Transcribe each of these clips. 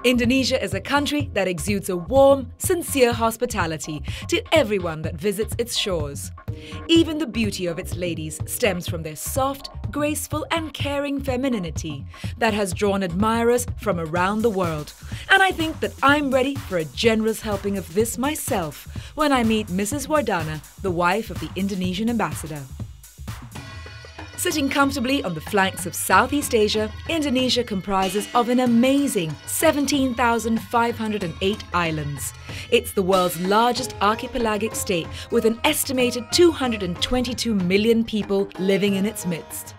Indonesia is a country that exudes a warm, sincere hospitality to everyone that visits its shores. Even the beauty of its ladies stems from their soft, graceful and caring femininity that has drawn admirers from around the world. And I think that I'm ready for a generous helping of this myself when I meet Mrs. Wardana, the wife of the Indonesian Ambassador. Sitting comfortably on the flanks of Southeast Asia, Indonesia comprises of an amazing 17,508 islands. It's the world's largest archipelagic state with an estimated 222 million people living in its midst.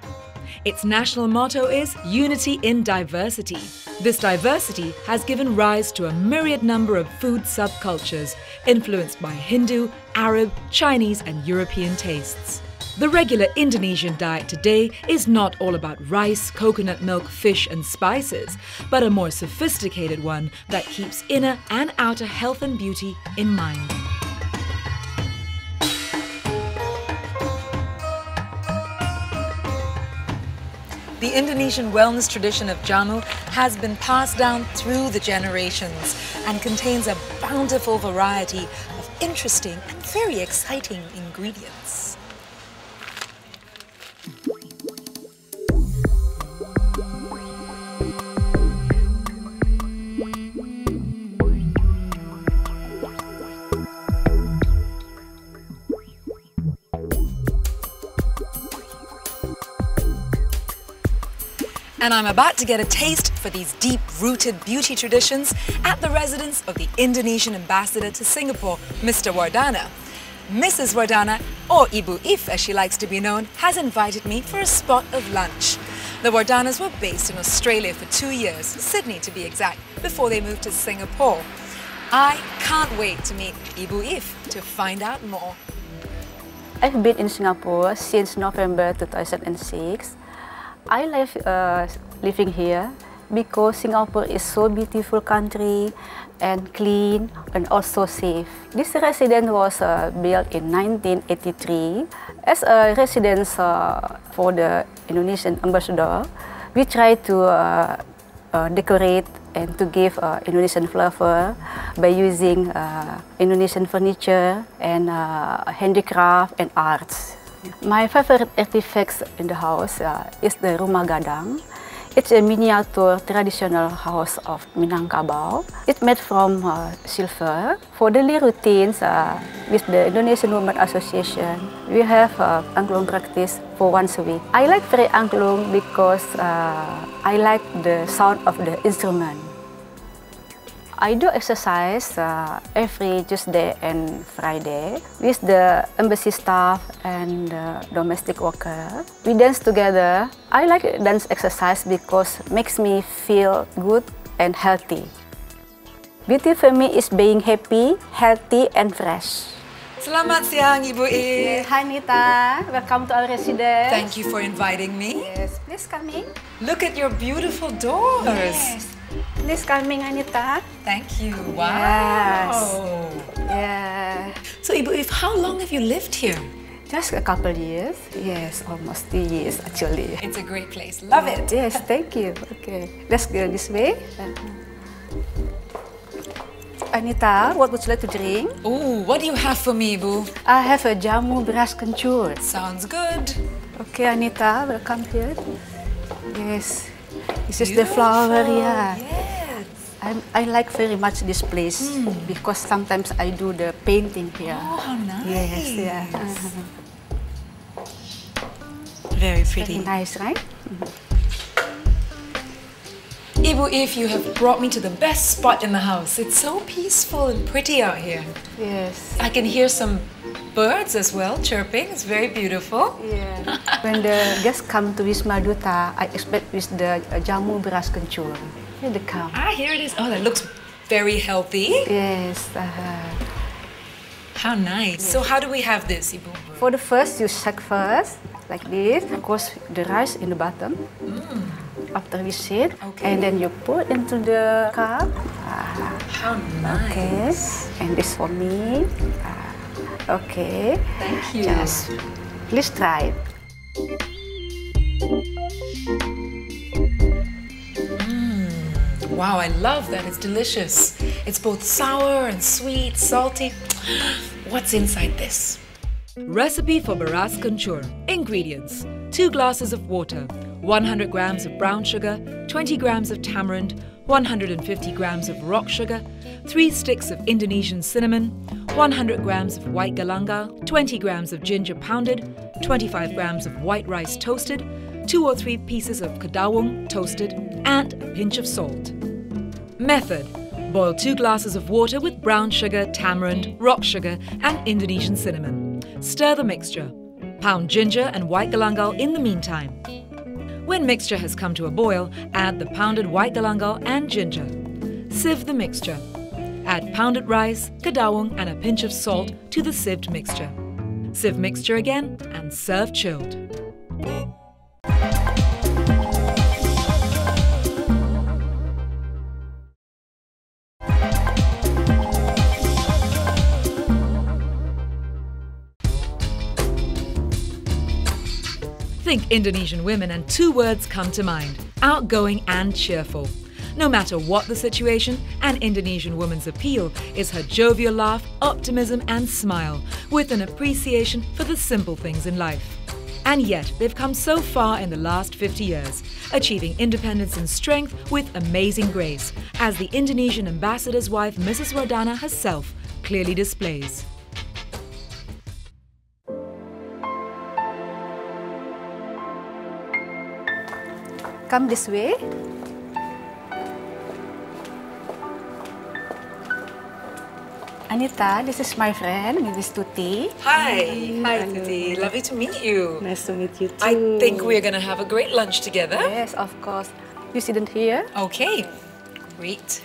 Its national motto is Unity in Diversity. This diversity has given rise to a myriad number of food subcultures influenced by Hindu, Arab, Chinese and European tastes. The regular Indonesian diet today is not all about rice, coconut milk, fish and spices, but a more sophisticated one that keeps inner and outer health and beauty in mind. The Indonesian wellness tradition of jamu has been passed down through the generations and contains a bountiful variety of interesting and very exciting ingredients. And I'm about to get a taste for these deep-rooted beauty traditions at the residence of the Indonesian Ambassador to Singapore, Mr. Wardana. Mrs. Wardana, or Ibu If as she likes to be known, has invited me for a spot of lunch. The Wardanas were based in Australia for 2 years, Sydney to be exact, before they moved to Singapore. I can't wait to meet Ibu If to find out more. I've been in Singapore since November 2006. I like living here because Singapore is so beautiful country and clean and also safe. This residence was built in 1983 as a residence for the Indonesian Ambassador. We try to decorate and to give Indonesian flavor by using Indonesian furniture and handicraft and arts. My favorite artifacts in the house is the rumah gadang. It's a miniature traditional house of Minangkabau. It's made from silver. For daily routines with the Indonesian Women Association, we have angklung practice for once a week. I like very angklung because I like the sound of the instrument. I do exercise every Tuesday and Friday with the embassy staff and domestic worker. We dance together. I like dance exercise because it makes me feel good and healthy. Beauty for me is being happy, healthy and fresh. Selamat siang, Ibu If. Hi Anita, welcome to our residence. Thank you for inviting me. Yes, please come in. Look at your beautiful doors. Yes. Please come in, Anita. Thank you. Wow. Yes. Yeah. So Ibu If, how long have you lived here? Just a couple years. Yes, almost 2 years actually. It's a great place. Love it. Yes, thank you. Okay, let's go this way. Anita, what would you like to drink? Oh, what do you have for me, Ibu? I have a jamu beras kencur. Sounds good. Okay, Anita, welcome here. Yes. This is the flower, yeah. Yes. I like very much this place because sometimes I do the painting here. Oh, how nice. Yes, yeah. Very pretty. Very nice, right? Ibu, if you have brought me to the best spot in the house. It's so peaceful and pretty out here. Yes. I can hear some birds as well chirping. It's very beautiful. Yeah. When the guests come to Wisma Duta, I expect with the jamu beras kencur. Here they come. Ah, here it is. Oh, that looks very healthy. Yes. How nice. So how do we have this, Ibu? For the first, you shake first, like this. Of course, the rice in the bottom. After we sit, and then you put into the cup. How nice. Okay, and this for me. Okay. Thank you. Just please try it. Wow, I love that. It's delicious. It's both sour and sweet, salty. What's inside this? Recipe for beras kencur. Ingredients: 2 glasses of water, 100 grams of brown sugar, 20 grams of tamarind, 150 grams of rock sugar, 3 sticks of Indonesian cinnamon, 100 grams of white galangal, 20 grams of ginger pounded, 25 grams of white rice toasted, 2 or 3 pieces of kedawang toasted, and a pinch of salt. Method: boil 2 glasses of water with brown sugar, tamarind, rock sugar, and Indonesian cinnamon. Stir the mixture. Pound ginger and white galangal in the meantime. When mixture has come to a boil, add the pounded white galangal and ginger. Sieve the mixture. Add pounded rice, kedawang, and a pinch of salt to the sieved mixture. Sieve mixture again and serve chilled. Think Indonesian women and 2 words come to mind: outgoing and cheerful. No matter what the situation, an Indonesian woman's appeal is her jovial laugh, optimism and smile, with an appreciation for the simple things in life. And yet, they've come so far in the last 50 years, achieving independence and strength with amazing grace, as the Indonesian Ambassador's wife, Mrs. Wardana herself, clearly displays. Come this way. Anita, this is my friend, Mrs. Tuti. Hi. Hi, Tuti. Lovely to meet you. Nice to meet you too. I think we're going to have a great lunch together. Yes, of course. You sit here. Okay, great.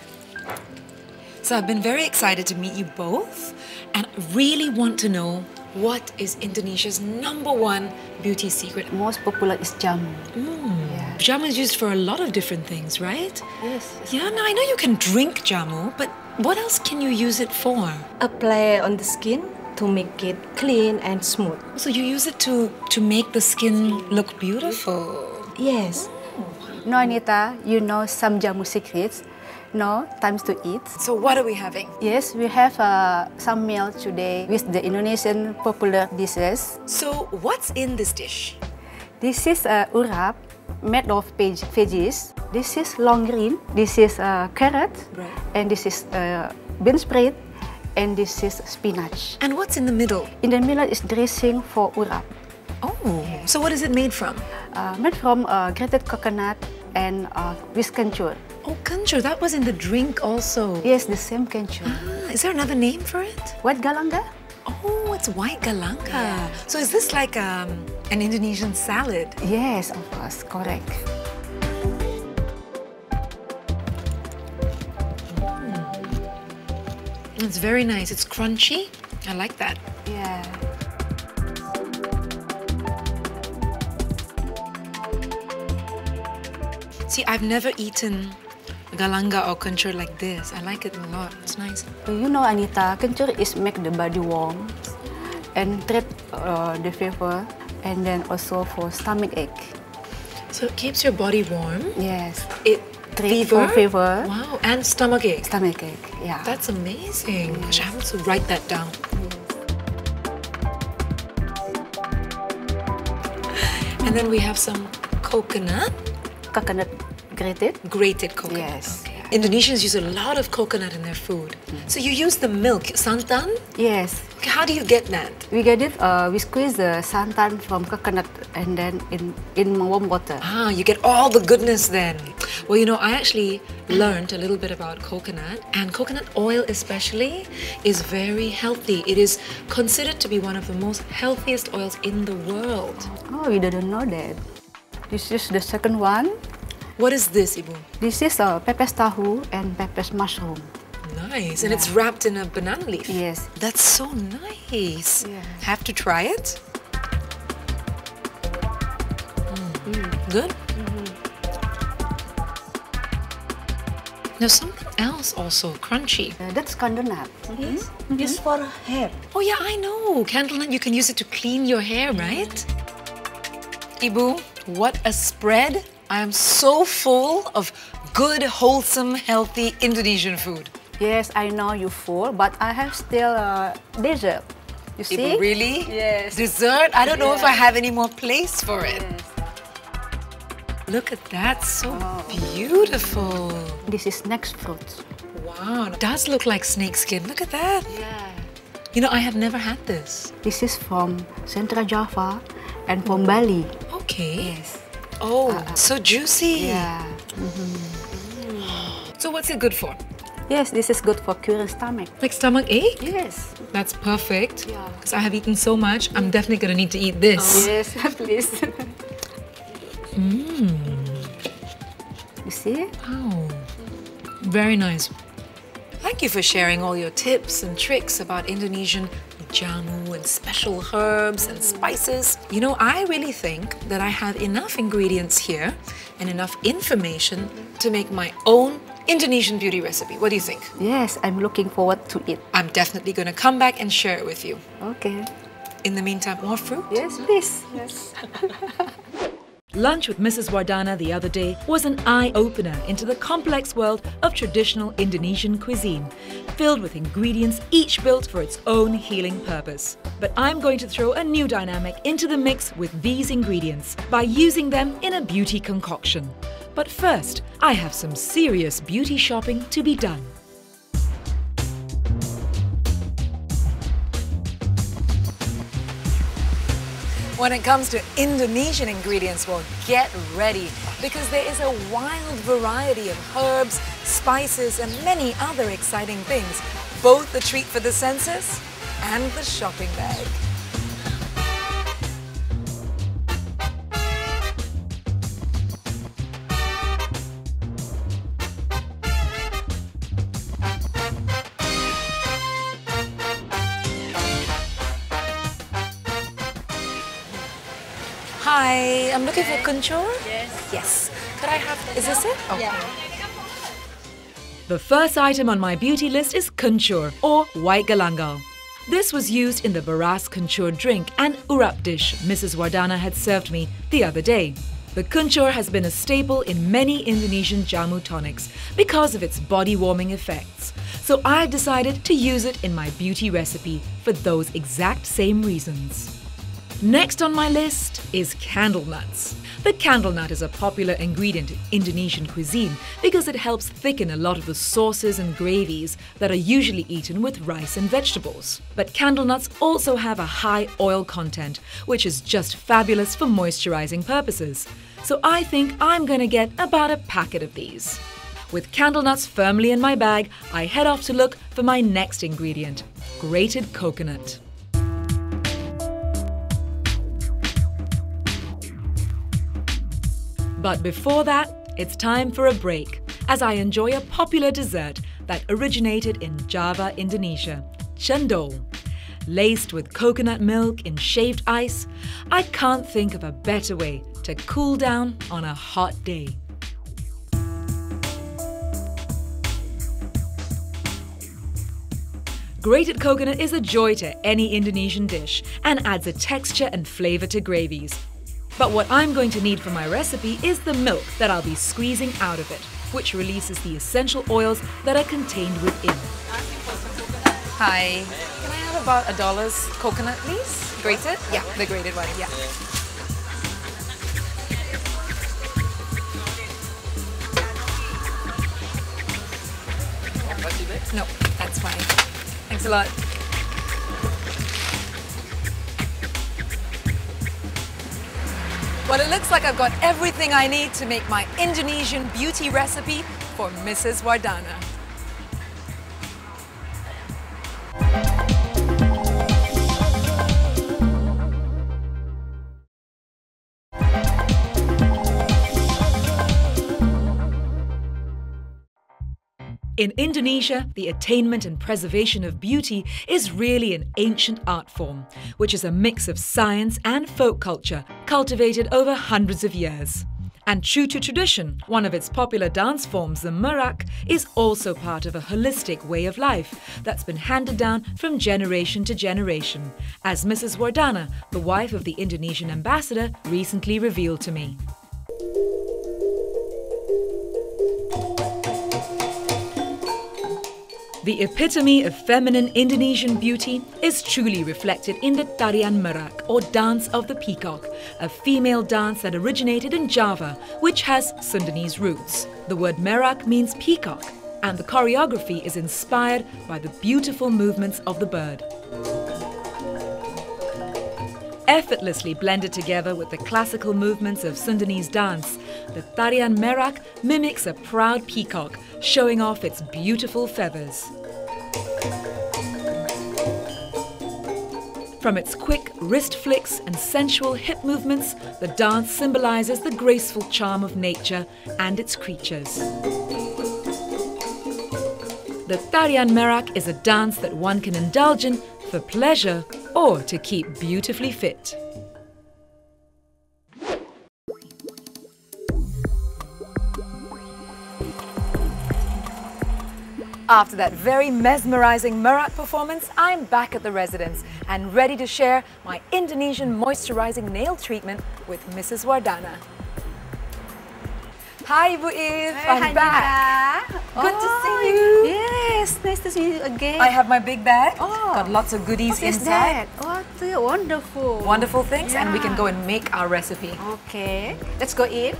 So I've been very excited to meet you both, and really want to know, what is Indonesia's #1 beauty secret? Most popular is jamu. Yeah. Jamu is used for a lot of different things, right? Yes. Yeah, now I know you can drink jamu, but what else can you use it for? Apply on the skin to make it clean and smooth. So you use it to make the skin look beautiful? Yes. No, Anita, you know some jamu secrets. No, times to eat. So what are we having? Yes, we have some meal today with the Indonesian popular dishes. So what's in this dish? This is urap made of veggies. This is long green. This is carrot. Right. And this is bean sprout. And this is spinach. And what's in the middle? In the middle is dressing for urap. Oh, so what is it made from? Made from grated coconut and with kencur. Oh, kencur, that was in the drink also. Yes, the same kencur. Is there another name for it? White galanga? Oh, it's white galanga. So is this like an Indonesian salad? Yes, of course, correct. It's very nice. It's crunchy. I like that. Yeah. See, I've never eaten galanga or kencur like this. I like it a lot. It's nice. You know, Anita, kencur is make the body warm and treat the fever, and then also for stomach ache. So it keeps your body warm. Yes. It Treat for fever. Wow, and stomach ache. Stomach ache, yeah. That's amazing. Gosh, I have to write that down. And then we have some coconut. Coconut grated. Grated coconut. Yes. Okay. Indonesians use a lot of coconut in their food. So you use the milk, santan? Yes. Okay, how do you get that? We get it, we squeeze the santan from coconut and then in warm water. Ah, you get all the goodness then. Well, you know, I actually learned a little bit about coconut, and coconut oil especially is very healthy. It is considered to be one of the most healthiest oils in the world. Oh, we didn't know that. This is the second one. What is this, Ibu? This is pepes tahu and pepes mushroom. Nice, and it's wrapped in a banana leaf. Yes. That's so nice. Yeah. Have to try it? Good? Now something else also crunchy. That's candle nut. Yes. It's for hair. Oh yeah, I know. Candle nut, you can use it to clean your hair, right? Ibu, what a spread. I am so full of good, wholesome, healthy Indonesian food. Yes, I know you're full, but I have still dessert. You see? Ibu, really? Yes. Dessert? I don't know if I have any more place for it. Yes. Look at that, so beautiful. This is next fruit. Wow, it does look like snake skin. Look at that. Yeah. You know, I have never had this. This is from Central Java and from Bali. Okay. Yes. Oh, so juicy. Yeah. So what's it good for? Yes, this is good for curing stomach. Like stomach ache? Yes. That's perfect. Yeah. Because I have eaten so much, I'm definitely going to need to eat this. Yes, please. You see? Wow. Very nice. Thank you for sharing all your tips and tricks about Indonesian jamu and special herbs and spices. You know, I really think that I have enough ingredients here and enough information to make my own Indonesian beauty recipe. What do you think? Yes, I'm looking forward to it. I'm definitely going to come back and share it with you. Okay. In the meantime, more fruit? Yes, please. Yes. Lunch with Mrs. Wardana the other day was an eye-opener into the complex world of traditional Indonesian cuisine, filled with ingredients each built for its own healing purpose. But I'm going to throw a new dynamic into the mix with these ingredients by using them in a beauty concoction. But first, I have some serious beauty shopping to be done. When it comes to Indonesian ingredients, well, get ready, because there is a wild variety of herbs, spices, and many other exciting things, both a treat for the senses and the shopping bag. Hi, I'm looking for kencur. Yes. Yes. Could I have, is this it? Okay. Yeah. The first item on my beauty list is kencur, or white galangal. This was used in the beras kencur drink and urap dish Mrs. Wardana had served me the other day. The kencur has been a staple in many Indonesian jamu tonics because of its body-warming effects. So I've decided to use it in my beauty recipe for those exact same reasons. Next on my list is candle nuts. The candle nut is a popular ingredient in Indonesian cuisine because it helps thicken a lot of the sauces and gravies that are usually eaten with rice and vegetables. But candle nuts also have a high oil content, which is just fabulous for moisturizing purposes. So I think I'm gonna get about a packet of these. With candle nuts firmly in my bag, I head off to look for my next ingredient, grated coconut. But before that, it's time for a break, as I enjoy a popular dessert that originated in Java, Indonesia, cendol. Laced with coconut milk in shaved ice, I can't think of a better way to cool down on a hot day. Grated coconut is a joy to any Indonesian dish and adds a texture and flavor to gravies. But what I'm going to need for my recipe is the milk that I'll be squeezing out of it, which releases the essential oils that are contained within. Hi, can I have about $1 coconut, please? Grated? Yeah, the grated one, yeah. No, that's fine. Thanks a lot. Well, it looks like I've got everything I need to make my Indonesian beauty recipe for Mrs. Wardana. In Indonesia, the attainment and preservation of beauty is really an ancient art form, which is a mix of science and folk culture cultivated over hundreds of years. And true to tradition, one of its popular dance forms, the merak, is also part of a holistic way of life that's been handed down from generation to generation, as Mrs. Wardana, the wife of the Indonesian Ambassador, recently revealed to me. The epitome of feminine Indonesian beauty is truly reflected in the tarian merak, or dance of the peacock, a female dance that originated in Java, which has Sundanese roots. The word merak means peacock, and the choreography is inspired by the beautiful movements of the bird. Effortlessly blended together with the classical movements of Sundanese dance, the tarian merak mimics a proud peacock, showing off its beautiful feathers. From its quick wrist flicks and sensual hip movements, the dance symbolizes the graceful charm of nature and its creatures. The tarian merak is a dance that one can indulge in for pleasure or to keep beautifully fit. After that very mesmerizing merak performance, I'm back at the residence and ready to share my Indonesian moisturizing nail treatment with Mrs. Wardana. Hi, Ibu If. I'm back. Good to see you. Yes, nice to see you again. I have my big bag. Got lots of goodies inside. What wonderful. Wonderful things, and we can go and make our recipe. Okay, let's go in.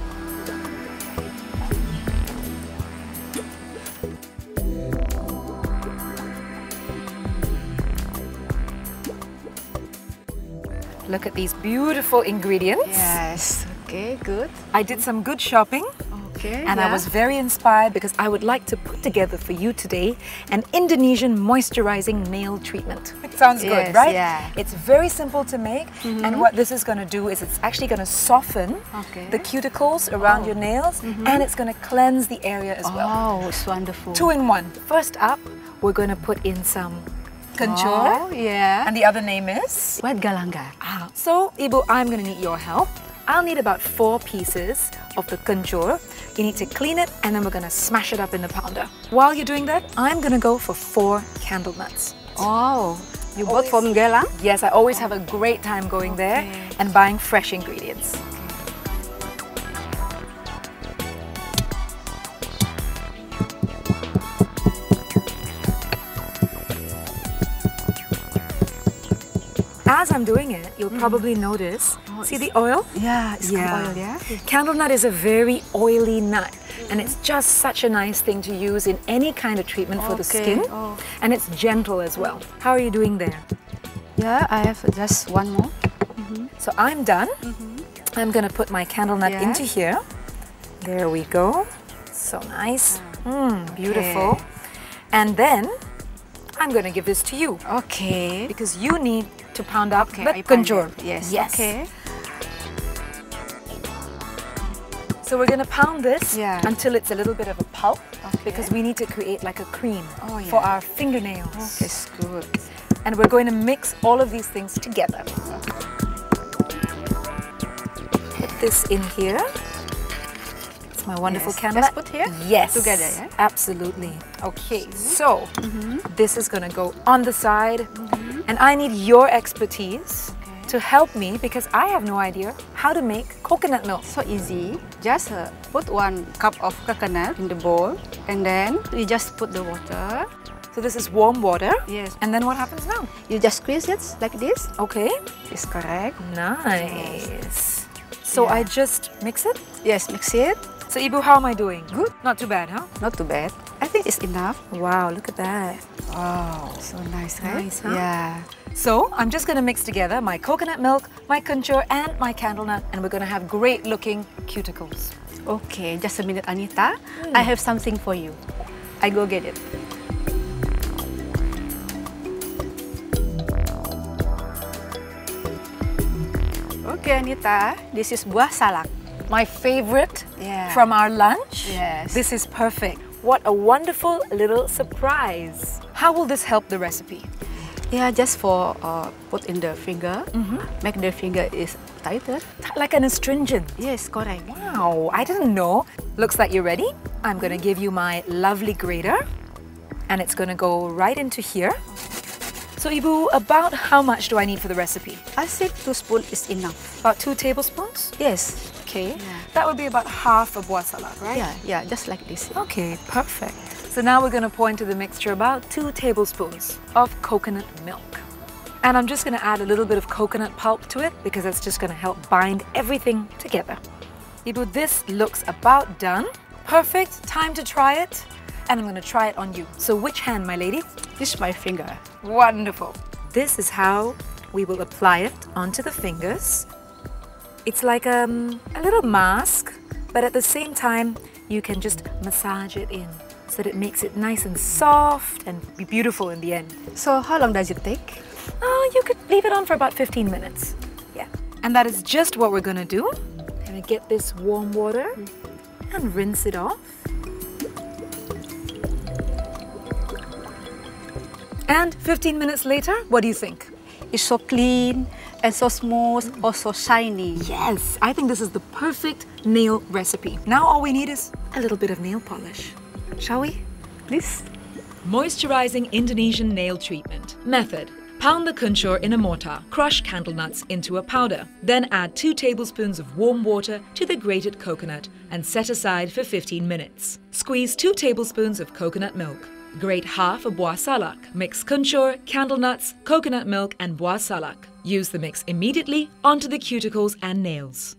Look at these beautiful ingredients. Yes, okay, good. I did some good shopping. Okay, and I was very inspired because I would like to put together for you today an Indonesian moisturizing nail treatment. It sounds good, right? Yeah. It's very simple to make, and what this is going to do is it's actually going to soften the cuticles around your nails, and it's going to cleanse the area as well. Oh, it's wonderful. 2 in 1. First up, we're going to put in some kencur, and the other name is Wet galanga. So, Ibu, I'm going to need your help. I'll need about 4 pieces of the kencur. You need to clean it, and then we're going to smash it up in the pounder. While you're doing that, I'm going to go for 4 candle nuts. Oh, you bought from Geylang? Yes, I always have a great time going there and buying fresh ingredients. As I'm doing it, you'll probably notice, see the oil? Yeah, it's oil, yeah? Candle nut is a very oily nut, and it's just such a nice thing to use in any kind of treatment for the skin, and it's gentle as well. How are you doing there? Yeah, I have just 1 more. So I'm done. I'm going to put my candle nut into here. There we go. So nice. Beautiful. And then I'm going to give this to you. Okay. Because you need to pound up the kencur. Yes. Okay. So we're going to pound this until it's a little bit of a pulp, because we need to create like a cream for our fingernails. Okay, it's good. And we're going to mix all of these things together. Put this in here. It's my wonderful candle. Just put here? Yes. Together, yeah? Absolutely. Okay, so this is going to go on the side, and I need your expertise to help me because I have no idea how to make coconut milk. So easy. Just put 1 cup of coconut in the bowl, and then you just put the water. So this is warm water. Yes. And then what happens now? You just squeeze it like this. Okay. It's correct. Nice. So I just mix it? Yes, mix it. So Ibu, how am I doing? Good. Not too bad, huh? Not too bad. I think it's enough. Wow, look at that. Wow, so nice, right? Nice, huh? Yeah. So I'm just going to mix together my coconut milk, my kencur and my candle nut, and we're going to have great looking cuticles. Okay, just a minute, Anita. I have something for you. I go get it. Okay, Anita, this is buah salak. My favorite Yeah. from our lunch. Yes. This is perfect. What a wonderful little surprise. How will this help the recipe? Yeah, just for put in the finger, make the finger is tighter. Like an astringent. Yes, correct. Wow, I didn't know. Looks like you're ready. I'm going to give you my lovely grater. And it's going to go right into here. So Ibu, about how much do I need for the recipe? I think 2 spoons is enough. About 2 tablespoons? Yes. Okay. Yeah. That would be about half a buah salak, right? Yeah, just like this. Okay, perfect. So now we're going to pour into the mixture about 2 tablespoons of coconut milk. And I'm just going to add a little bit of coconut pulp to it because that's just going to help bind everything together. Ibu, this looks about done. Perfect. Time to try it. And I'm going to try it on you. So which hand, my lady? This is my finger. Wonderful. This is how we will apply it onto the fingers. It's like a little mask, but at the same time, you can just massage it in so that it makes it nice and soft and be beautiful in the end. So how long does it take? Oh, you could leave it on for about 15 minutes. Yeah. And that is just what we're going to do. Gonna get this warm water and rinse it off. And 15 minutes later, what do you think? It's so clean and so smooth, also shiny. Yes, I think this is the perfect nail recipe. Now all we need is a little bit of nail polish. Shall we? Please. Moisturizing Indonesian nail treatment. Method. Pound the kencur in a mortar. Crush candle nuts into a powder. Then add 2 tablespoons of warm water to the grated coconut and set aside for 15 minutes. Squeeze 2 tablespoons of coconut milk. Grate half a buah salak. Mix kencur, candle nuts, coconut milk and buah salak. Use the mix immediately onto the cuticles and nails.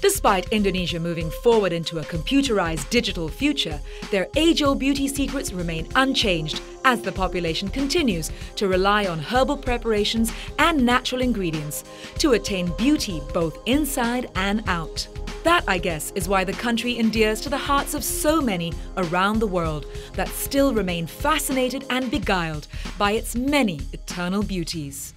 Despite Indonesia moving forward into a computerized digital future, their age-old beauty secrets remain unchanged as the population continues to rely on herbal preparations and natural ingredients to attain beauty both inside and out. That, I guess, is why the country endears to the hearts of so many around the world that still remain fascinated and beguiled by its many eternal beauties.